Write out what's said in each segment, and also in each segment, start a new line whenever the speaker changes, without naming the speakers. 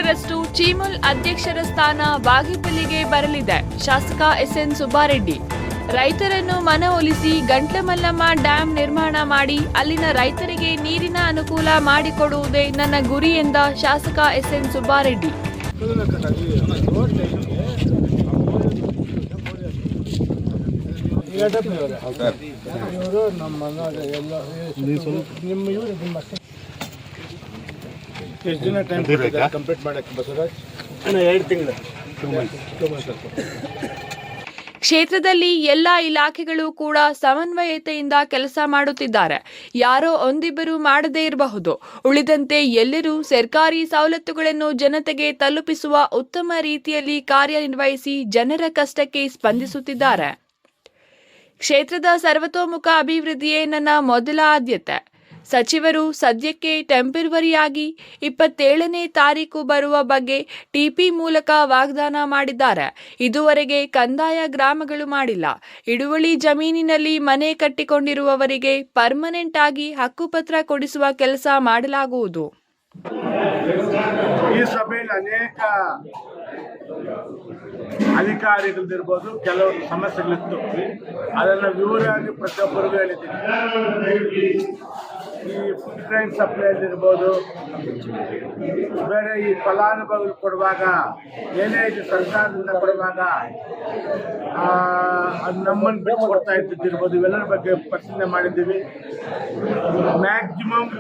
ನೂರರಷ್ಟು ಚೀಮುಲ್ ಅಧ್ಯಕ್ಷರ ಸ್ಥಾನ ಬಾಗೇಪಲ್ಲಿಗೆ ಬರಲಿದೆ. ಶಾಸಕ ಎಸ್ಎನ್ ಸುಬ್ಬಾರೆಡ್ಡಿ. ರೈತರನ್ನು ಮನವೊಲಿಸಿ ಗಂಟ್ಲಮಲ್ಲಮ್ಮ ಡ್ಯಾಂ ನಿರ್ಮಾಣ ಮಾಡಿ ಅಲ್ಲಿನ ರೈತರಿಗೆ ನೀರಿನ ಅನುಕೂಲ ಮಾಡಿಕೊಡುವುದೇ ನನ್ನ ಗುರಿ ಎಂದ ಶಾಸಕ ಎಸ್ಎನ್ ಸುಬ್ಬಾರೆಡ್ಡಿ.
ಎಷ್ಟು ದಿನ ಟೈಮ್ ಕಂಪ್ಲೀಟ್ ಮಾಡಕ್ಕೆ ಬಸವರಾಜ್? 2 ತಿಂಗಳು.
ಕ್ಷೇತ್ರದಲ್ಲಿ ಎಲ್ಲ ಇಲಾಖೆಗಳು ಕೂಡ ಸಮನ್ವಯತೆಯಿಂದ ಕೆಲಸ ಮಾಡುತ್ತಿದ್ದಾರೆ. ಯಾರೋ ಒಂದಿಬ್ಬರು ಮಾಡದೇ ಇರಬಹುದು. ಉಳಿದಂತೆ ಎಲ್ಲರೂ ಸರ್ಕಾರಿ ಸವಲತ್ತುಗಳನ್ನು ಜನತೆಗೆ ತಲುಪಿಸುವ ಉತ್ತಮ ರೀತಿಯಲ್ಲಿ ಕಾರ್ಯನಿರ್ವಹಿಸಿ ಜನರ ಕಷ್ಟಕ್ಕೆ ಸ್ಪಂದಿಸುತ್ತಿದ್ದಾರೆ. ಕ್ಷೇತ್ರದ ಸರ್ವತೋಮುಖ ಅಭಿವೃದ್ಧಿಯೇ ನನ್ನ ಮೊದಲ ಆದ್ಯತೆ. ಸಚಿವರು ಸದ್ಯಕ್ಕೆ ಟೆಂಪರವರಿಯಾಗಿ 27ನೇ ತಾರೀಕು ಬರುವ ಬಗ್ಗೆ ಟಿಪಿ ಮೂಲಕ ವಾಗ್ದಾನ ಮಾಡಿದ್ದಾರೆ. ಇದುವರೆಗೆ ಕಂದಾಯ ಗ್ರಾಮಗಳು ಮಾಡಿಲ್ಲ. ಹಿಡುವಳಿ ಜಮೀನಿನಲ್ಲಿ ಮನೆ ಕಟ್ಟಿಕೊಂಡಿರುವವರಿಗೆ ಪರ್ಮನೆಂಟ್ ಆಗಿ ಹಕ್ಕುಪತ್ರ ಕೊಡಿಸುವ ಕೆಲಸ ಮಾಡಲಾಗುವುದು.
ಈ ಸಭೆಯಲ್ಲಿ ಅನೇಕ ಅಧಿಕಾರಿಗಳಿರ್ಬೋದು, ಕೆಲವು ಸಮಸ್ಯೆಗಳಿತ್ತು. ಅದನ್ನು ವಿವರವಾಗಿ ಪ್ರತಿಯೊಬ್ಬರಿಗೂ ಹೇಳಿದ್ದೀನಿ. ಈ ಫುಡ್ ಗ್ರೈನ್ ಸಪ್ಲೈಯಲ್ಲಿರ್ಬೋದು, ಬೇರೆ ಈ ಫಲಾನುಭವಿಗಳು ಕೊಡುವಾಗ ಏನೇ ಇದು ಸರ್ಕಾರದಿಂದ ಕೊಡುವಾಗ ಅದು ನಮ್ಮನ್ನು ಬಿಟ್ಟು ಕೊಡ್ತಾ ಇದ್ದಿರ್ಬೋದು, ಇವೆಲ್ಲರ ಬಗ್ಗೆ ಪರಿಶೀಲನೆ ಮಾಡಿದ್ದೀವಿ. ಮ್ಯಾಕ್ಸಿಮಮ್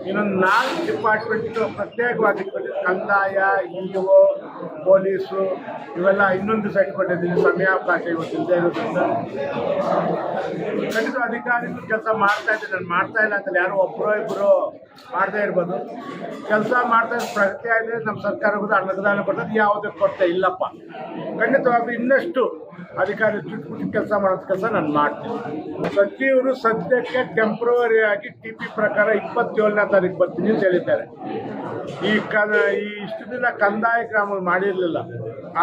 ಇನ್ನೊಂದು 4 ಡಿಪಾರ್ಟ್ಮೆಂಟ್ ಪ್ರತ್ಯೇಕವಾಗಿ ಕಂದಾಯ, ಇಒ, ಪೊಲೀಸು ಇವೆಲ್ಲ ಇನ್ನೊಂದು ಸೈಟ್ ಕೊಟ್ಟಿದ್ದೀವಿ. ಸಮಯಾವಕಾಶ ಇವತ್ತಿಲ್ಲದೆ ಇರೋದ್ರಿಂದ ಖಂಡಿತ ಅಧಿಕಾರಿಗಳು ಕೆಲಸ ಮಾಡ್ತಾ ಇದ್ದಾರೆ. ನಾನು ಮಾಡ್ತಾ ಇಲ್ಲ ಅಂತ ಯಾರೋ ಒಬ್ಬರೋ ಇಬ್ಬರು ಮಾಡದೇ ಇರ್ಬೋದು. ಕೆಲಸ ಮಾಡ್ತಾ ಪ್ರಗತಿ ಆಗಿದೆ. ನಮ್ಮ ಸರ್ಕಾರಕ್ಕೂ ಅನುದಾನ ಕೊಡ್ತದೆ, ಯಾವುದೇ ಕೊರತೆ ಇಲ್ಲಪ್ಪ. ಖಂಡಿತವಾಗಿ ಇನ್ನಷ್ಟು ಅಧಿಕಾರಿ ಬಿಟ್ಟು ಕೆಲಸ ಮಾಡೋದು ಕೆಲಸ ನಾನು ಮಾಡ್ತೀನಿ. ಸಚಿವರು ಸದ್ಯಕ್ಕೆ ಟೆಂಪ್ರವರಿ ಆಗಿ ಟಿಪಿ ಪ್ರಕಾರ 27ನೇ ತಾರೀಕು ಬರ್ತೀನಿ ಅಂತ ಹೇಳಿದ್ದಾರೆ. ಈ ಇಷ್ಟು ದಿನ ಕಂದಾಯ ಗ್ರಾಮಗಳು ಮಾಡಿರಲಿಲ್ಲ.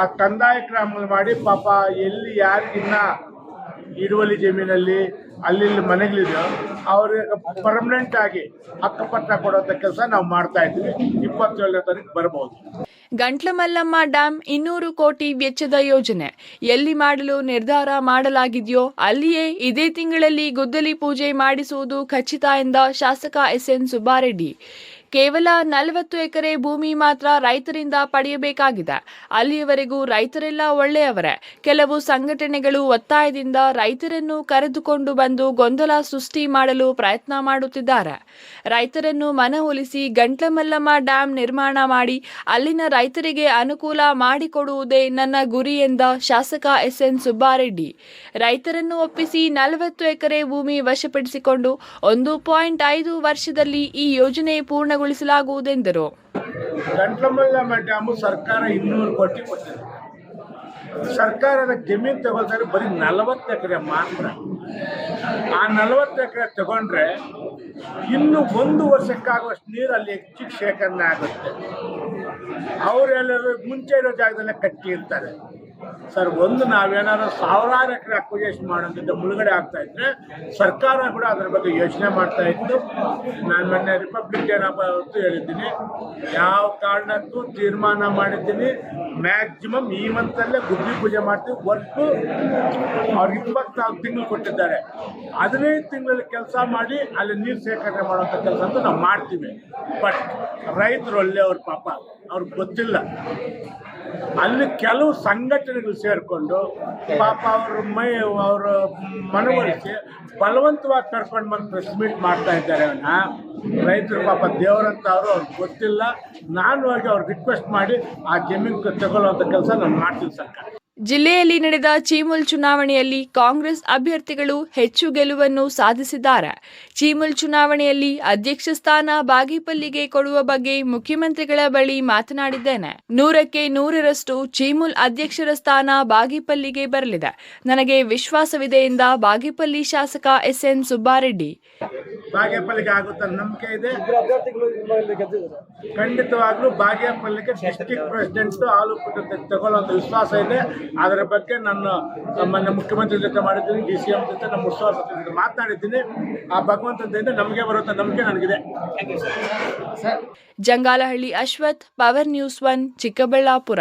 ಆ ಕಂದಾಯ ಗ್ರಾಮಗಳು ಮಾಡಿ ಪಾಪ ಎಲ್ಲಿ ಯಾರಿಗಿನ್ನ ಹಿಡುವಳಿ ಜಮೀನಲ್ಲಿ ಅಲ್ಲಿ ಮನೆಗಳಿದೆಯೋ ಅವ್ರಿಗೆ ಪರ್ಮನೆಂಟ್ ಆಗಿ ಹಕ್ಕುಪತ್ರ ಕೊಡುವಂಥ ಕೆಲಸ ನಾವು ಮಾಡ್ತಾ ಇದ್ದೀವಿ. 27ನೇ ತಾರೀಕು ಬರ್ಬೋದು.
ಗಂಟ್ಲಮಲ್ಲಮ್ಮ ಡ್ಯಾಂ 200 ಕೋಟಿ ವೆಚ್ಚದ ಯೋಜನೆ. ಎಲ್ಲಿ ಮಾಡಲು ನಿರ್ಧಾರ ಮಾಡಲಾಗಿದೆಯೋ ಅಲ್ಲಿಯೇ ಇದೇ ತಿಂಗಳಲ್ಲಿ ಗುದ್ದಲಿ ಪೂಜೆ ಮಾಡಿಸುವುದು ಖಚಿತ ಎಂದ ಶಾಸಕ ಎಸ್ಎನ್ ಸುಬ್ಬಾರೆಡ್ಡಿ. ಕೇವಲ 40 ಎಕರೆ ಭೂಮಿ ಮಾತ್ರ ರೈತರಿಂದ ಪಡೆಯಬೇಕಾಗಿದೆ. ಅಲ್ಲಿಯವರೆಗೂ ರೈತರೆಲ್ಲ ಒಳ್ಳೆಯವರೇ. ಕೆಲವು ಸಂಘಟನೆಗಳು ಒತ್ತಾಯದಿಂದ ರೈತರನ್ನು ಕರೆದುಕೊಂಡು ಬಂದು ಗೊಂದಲ ಸೃಷ್ಟಿ ಮಾಡಲು ಪ್ರಯತ್ನ ಮಾಡುತ್ತಿದ್ದಾರೆ. ರೈತರನ್ನು ಮನವೊಲಿಸಿ ಗಂಟ್ಲಮಲ್ಲಮ್ಮ ಡ್ಯಾಂ ನಿರ್ಮಾಣ ಮಾಡಿ ಅಲ್ಲಿನ ರೈತರಿಗೆ ಅನುಕೂಲ ಮಾಡಿಕೊಡುವುದೇ ನನ್ನ ಗುರಿ ಎಂದ ಶಾಸಕ ಎಸ್ಎನ್ ಸುಬ್ಬಾರೆಡ್ಡಿ. ರೈತರನ್ನು ಒಪ್ಪಿಸಿ 40 ಎಕರೆ ಭೂಮಿ ವಶಪಡಿಸಿಕೊಂಡು 1.5 ವರ್ಷದಲ್ಲಿ ಈ ಯೋಜನೆ ಪೂರ್ಣಗೊಳಿಸಲಾಗುವುದೆಂದರು.
ಗಂಟ್ಲಮಲ್ಲಮ್ಮ ಡ್ಯಾಮು ಸರ್ಕಾರ 200 ಕೋಟಿ ಕೊಟ್ಟಿದೆ. ಸರ್ಕಾರದ ಜಮೀನು ತಗೊಳ್ತಾರೆ ಬರೀ 40 ಎಕರೆ ಮಾತ್ರ. ಆ 40 ಎಕರೆ ತಗೊಂಡ್ರೆ ಇನ್ನು 1 ವರ್ಷಕ್ಕಾಗುವಷ್ಟು ನೀರು ಅಲ್ಲಿ ಹೆಚ್ಚಿಗೆ ಶೇಖರಣೆ ಆಗುತ್ತೆ. ಅವರೆಲ್ಲರೂ ಮುಂಚೆ ಇರೋ ಜಾಗದಲ್ಲೇ ಕಟ್ಟಿ ಇರ್ತಾರೆ. ಸರ್, ನಾವೇನಾದ್ರು 1000 ಎಕರೆ ಅಕ್ವಿಜೇಷನ್ ಮಾಡೋದ್ರಿಂದ ಮುಳುಗಡೆ ಆಗ್ತಾ ಇದ್ರೆ ಸರ್ಕಾರ ಕೂಡ ಅದರ ಬಗ್ಗೆ ಯೋಚನೆ ಮಾಡ್ತಾ ಇತ್ತು. ನಾನು ಮೊನ್ನೆ ರಿಪಬ್ಲಿಕ್ ಡೇ ಹೊತ್ತು ಹೇಳಿದ್ದೀನಿ, ಯಾವ ಕಾರಣಕ್ಕೂ ತೀರ್ಮಾನ ಮಾಡಿದ್ದೀನಿ. ಮ್ಯಾಕ್ಸಿಮಮ್ ಈ ಮಂತಲ್ಲೇ ಗುದ್ಲಿ ಪೂಜೆ ಮಾಡ್ತೀವಿ. ಒಟ್ಟು ಅವ್ರಿಗೆ 24 ತಿಂಗಳು ಕೊಟ್ಟಿದ್ದಾರೆ. 15 ತಿಂಗಳಲ್ಲಿ ಕೆಲಸ ಮಾಡಿ ಅಲ್ಲಿ ನೀರು ಶೇಖರಣೆ ಮಾಡುವಂಥ ಕೆಲಸ ಅಂತೂ ನಾವು ಮಾಡ್ತೀವಿ. ಬಟ್ ರೈತರು ಒಳ್ಳೆಯವ್ರು, ಪಾಪ ಅವ್ರಿಗೆ ಗೊತ್ತಿಲ್ಲ. ಅಲ್ಲಿ ಕೆಲವು ಸಂಘಟನೆಗಳು ಸೇರಿಕೊಂಡು ಪಾಪ ಅವ್ರ ಮನವೊಲಿಸಿ ಬಲವಂತವಾಗಿ ಕರ್ಕೊಂಡು ಬಂದು ಪ್ರೆಸ್ ಮೀಟ್ ಮಾಡ್ತಾ ಇದ್ದಾರೆ. ರೈತರು ಪಾಪ ದೇವರಂತ ಅವ್ರಿಗೆ ಗೊತ್ತಿಲ್ಲ. ನಾನು ಹೋಗಿ ಅವ್ರು ರಿಕ್ವೆಸ್ಟ್ ಮಾಡಿ ಆ ಜಮೀನು ತಗೊಳ್ಳುವಂಥ ಕೆಲಸ ನಾನು ಮಾಡ್ತೀನಿ ಸರ್ಕಾರ.
ಜಿಲ್ಲೆಯಲ್ಲಿ ನಡೆದ ಚೀಮುಲ್ ಚುನಾವಣೆಯಲ್ಲಿ ಕಾಂಗ್ರೆಸ್ ಅಭ್ಯರ್ಥಿಗಳು ಹೆಚ್ಚು ಗೆಲುವನ್ನು ಸಾಧಿಸಿದ್ದಾರೆ. ಚೀಮುಲ್ ಚುನಾವಣೆಯಲ್ಲಿ ಅಧ್ಯಕ್ಷ ಸ್ಥಾನ ಬಾಗೇಪಲ್ಲಿಗೆ ಕೊಡುವ ಬಗ್ಗೆ ಮುಖ್ಯಮಂತ್ರಿಗಳ ಬಳಿ ಮಾತನಾಡಿದ್ದೇನೆ. 100ಕ್ಕೆ 100ರಷ್ಟು ಚೀಮುಲ್ ಅಧ್ಯಕ್ಷರ ಸ್ಥಾನ ಬಾಗೇಪಲ್ಲಿಗೆ ಬರಲಿದೆ. ನನಗೆ ವಿಶ್ವಾಸವಿದೆ ಎಂದ ಬಾಗೇಪಲ್ಲಿ ಶಾಸಕ ಎಸ್ಎನ್ ಸುಬ್ಬಾರೆಡ್ಡಿ.
ಬಾಗೇಪಲ್ಲಿಗೆ ಆಗುತ್ತ ನಂಬಿಕೆ ಇದೆ. ಖಂಡಿತವಾಗ್ಲೂ ಬಾಗೇಪಲ್ಲಿಗೆ ಡಿಸ್ಟ್ರಿಕ್ಟ್ ಪ್ರೆಸಿಡೆಂಟ್ ಹಾಲು ತಗೊಳ್ಳೋ ವಿಶ್ವಾಸ ಇದೆ. ಅದರ ಬಗ್ಗೆ ನಾನು ನಮ್ಮ ಮುಖ್ಯಮಂತ್ರಿ ಜೊತೆ ಮಾಡಿದ್ದೀನಿ, DCM ಜೊತೆ, ನಮ್ಮ ಉತ್ಸವ ಸಮಿತಿ ಜೊತೆ ಮಾತನಾಡಿದ್ದೀನಿ. ಆ ಭಗವಂತನಿಂದ ನಮಗೆ ಬರುವಂಥ ನಂಬಿಕೆ ನನಗಿದೆ.
Jangalahalli Ashwath, power news 1, Chikkaballapur.